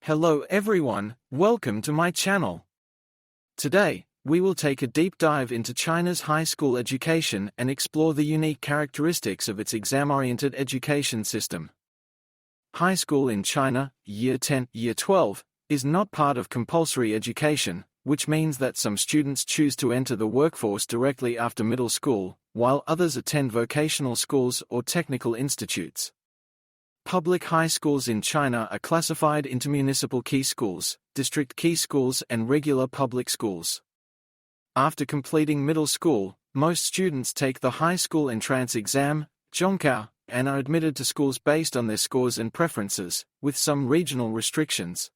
Hello everyone, welcome to my channel. Today, we will take a deep dive into China's high school education and explore the unique characteristics of its exam-oriented education system. High school in China, Year 10, Year 12, is not part of compulsory education, which means that some students choose to enter the workforce directly after middle school, while others attend vocational schools or technical institutes. Public high schools in China are classified into municipal key schools, district key schools and regular public schools. After completing middle school, most students take the high school entrance exam, zhongkao, and are admitted to schools based on their scores and preferences, with some regional restrictions.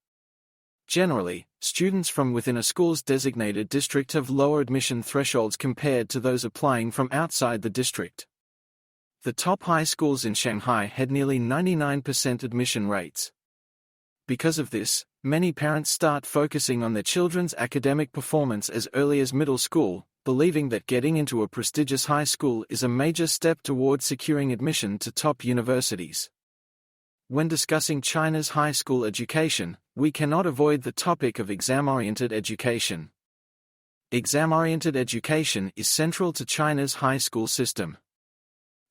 Generally, students from within a school's designated district have lower admission thresholds compared to those applying from outside the district. The top high schools in Shanghai had nearly 99% admission rates. Because of this, many parents start focusing on their children's academic performance as early as middle school, believing that getting into a prestigious high school is a major step toward securing admission to top universities. When discussing China's high school education, we cannot avoid the topic of exam-oriented education. Exam-oriented education is central to China's high school system.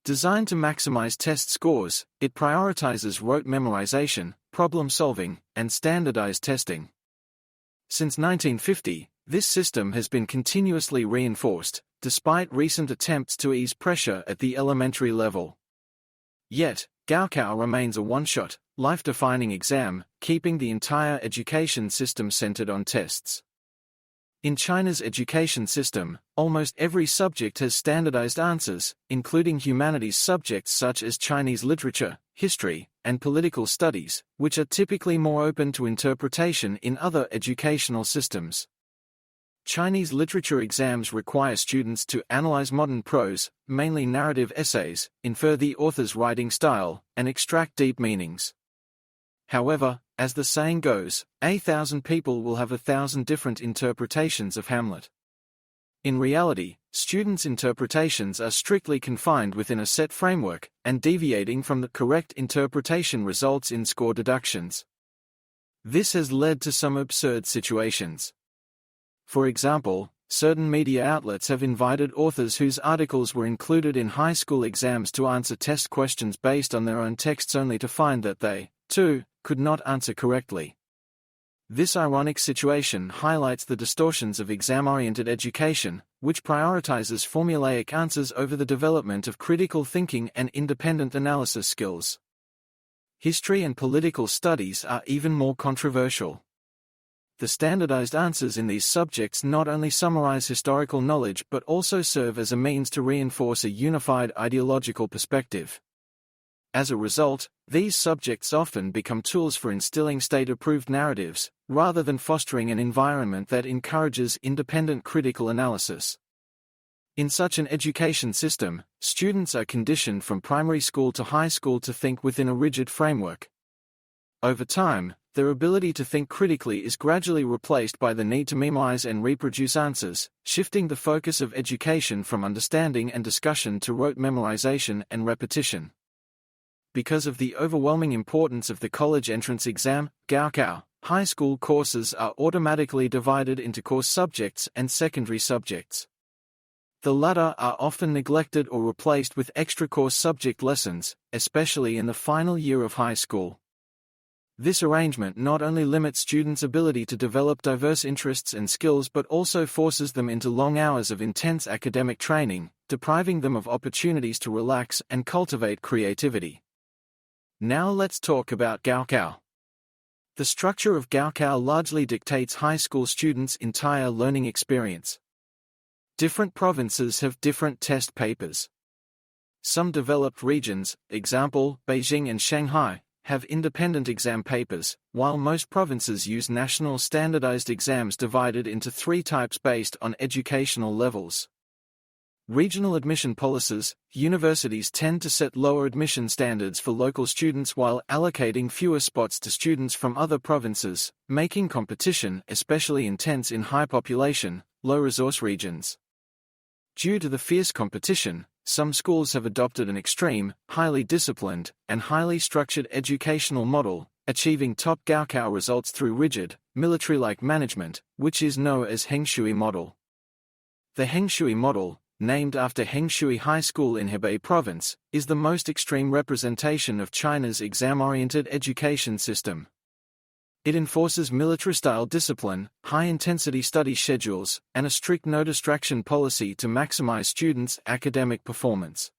Designed to maximize test scores, it prioritizes rote memorization, problem solving, and standardized testing. Since 1950, this system has been continuously reinforced, despite recent attempts to ease pressure at the elementary level. Yet, Gaokao remains a one-shot, life-defining exam, keeping the entire education system centered on tests. In China's education system, almost every subject has standardized answers, including humanities subjects such as Chinese literature, history, and political studies, which are typically more open to interpretation in other educational systems. Chinese literature exams require students to analyze modern prose, mainly narrative essays, infer the author's writing style, and extract deep meanings. However, as the saying goes, 1,000 people will have 1,000 different interpretations of Hamlet. In reality, students' interpretations are strictly confined within a set framework, and deviating from the correct interpretation results in score deductions. This has led to some absurd situations. For example, certain media outlets have invited authors whose articles were included in high school exams to answer test questions based on their own texts only to find that they, too, could not answer correctly. This ironic situation highlights the distortions of exam-oriented education, which prioritizes formulaic answers over the development of critical thinking and independent analysis skills. History and political studies are even more controversial. The standardized answers in these subjects not only summarize historical knowledge but also serve as a means to reinforce a unified ideological perspective. As a result, these subjects often become tools for instilling state-approved narratives, rather than fostering an environment that encourages independent critical analysis. In such an education system, students are conditioned from primary school to high school to think within a rigid framework. Over time, their ability to think critically is gradually replaced by the need to memorize and reproduce answers, shifting the focus of education from understanding and discussion to rote memorization and repetition. Because of the overwhelming importance of the college entrance exam, Gaokao, high school courses are automatically divided into course subjects and secondary subjects. The latter are often neglected or replaced with extra course subject lessons, especially in the final year of high school. This arrangement not only limits students' ability to develop diverse interests and skills but also forces them into long hours of intense academic training, depriving them of opportunities to relax and cultivate creativity. Now let's talk about Gaokao. The structure of Gaokao largely dictates high school students' entire learning experience. Different provinces have different test papers. Some developed regions, example, Beijing and Shanghai, have independent exam papers, while most provinces use national standardized exams divided into 3 types based on educational levels. Regional admission policies: universities tend to set lower admission standards for local students while allocating fewer spots to students from other provinces, making competition especially intense in high population, low-resource regions. Due to the fierce competition, some schools have adopted an extreme, highly disciplined, and highly structured educational model, achieving top Gaokao results through rigid, military-like management, which is known as Hengshui model. The Hengshui model, named after Hengshui High School in Hebei Province, is the most extreme representation of China's exam-oriented education system. It enforces military-style discipline, high-intensity study schedules, and a strict no-distraction policy to maximize students' academic performance.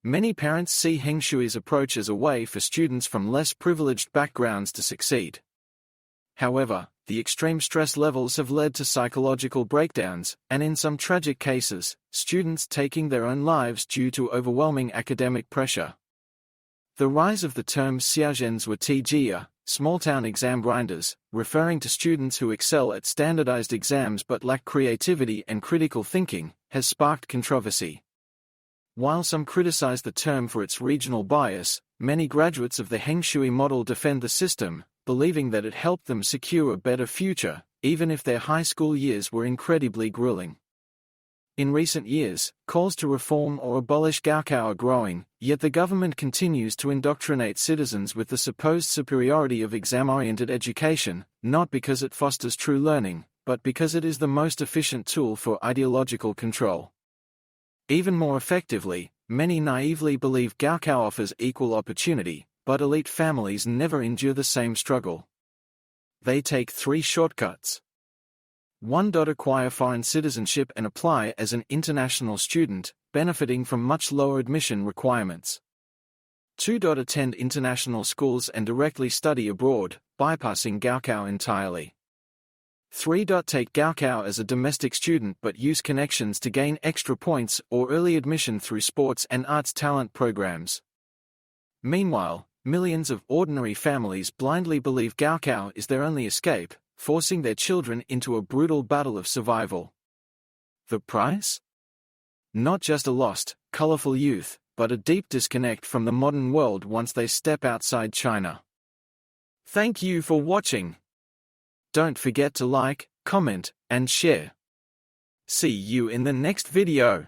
Many parents see Hengshui's approach as a way for students from less privileged backgrounds to succeed. However, the extreme stress levels have led to psychological breakdowns, and in some tragic cases, students taking their own lives due to overwhelming academic pressure. The rise of the term Xiaozhens Tijia, small-town exam grinders, referring to students who excel at standardized exams but lack creativity and critical thinking, has sparked controversy. While some criticize the term for its regional bias, many graduates of the Hengshui model defend the system, believing that it helped them secure a better future, even if their high school years were incredibly grueling. In recent years, calls to reform or abolish Gaokao are growing, yet the government continues to indoctrinate citizens with the supposed superiority of exam-oriented education, not because it fosters true learning, but because it is the most efficient tool for ideological control. Even more effectively, many naively believe Gaokao offers equal opportunity, but elite families never endure the same struggle. They take 3 shortcuts. 1. Acquire foreign citizenship and apply as an international student, benefiting from much lower admission requirements. 2. Attend international schools and directly study abroad, bypassing Gaokao entirely. 3. Take Gaokao as a domestic student but use connections to gain extra points or early admission through sports and arts talent programs. Meanwhile, millions of ordinary families blindly believe Gaokao is their only escape, forcing their children into a brutal battle of survival. The price? Not just a lost, colorful youth, but a deep disconnect from the modern world once they step outside China. Thank you for watching. Don't forget to like, comment, and share. See you in the next video.